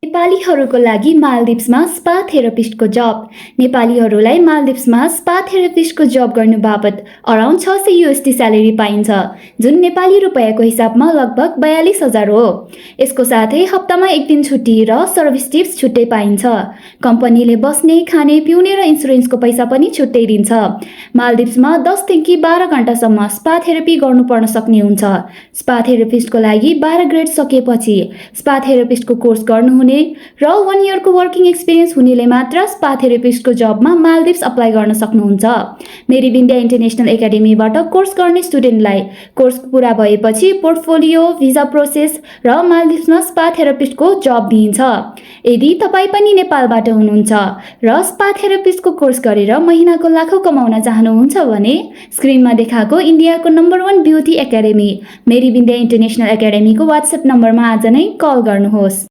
नेपालीहरूको लागि मालदिप्समा स्पा थेरापिस्टको जब। नेपालीहरूलाई मालदिप्समा स्पा थेरापिस्टको जब गर्नु बापत अराउन्ड 600 USD स्यालेरी पाइन्छ, जुन नेपाली रुपैयाँको हिसाबमा लगभग 42,000 हो। यसको साथै हप्तामा एक दिन छुट्टी र सर्भिस टिप्स छुट्टै पाइन्छ। कम्पनीले बस्ने, खाने, पिउने र इन्सुरेन्सको पैसा पनि छुट्टै दिन्छ। मालदिप्समा 10 देखि 12 घण्टासम्म स्पा थेरापी गर्नुपर्न सक्ने हुन्छ। स्पा थेरापिस्टको लागि 12 ग्रेड सकेपछि स्पा थेरापिस्टको कोर्स गर्नुहुने र 1 इयरको वर्किङ एक्सपिरियन्स हुनेले मात्र स्पा थेरापिस्टको जबमा मालदिप्स अप्लाई गर्न सक्नुहुन्छ। मेरी विद्या इन्टरनेसनल एकाडेमीबाट कोर्स गर्ने स्टुडेन्टलाई कोर्स पुरा भएपछि पोर्टफोलियो, भिजा प्रोसेस र मालदिप्समा स्पा थेरापिस्टको जब दिइन्छ। यदि तपाईँ पनि नेपालबाट हुनुहुन्छ र स्पा थेरापिस्टको कोर्स गरेर महिनाको लाखौँ कमाउन चाहनुहुन्छ भने स्क्रिनमा देखाएको इन्डियाको नम्बर 1 ब्युटी एकाडेमी मेरी विद्या इन्टरनेसनल एकाडेमीको वाट्सएप नम्बरमा आज नै कल गर्नुहोस्।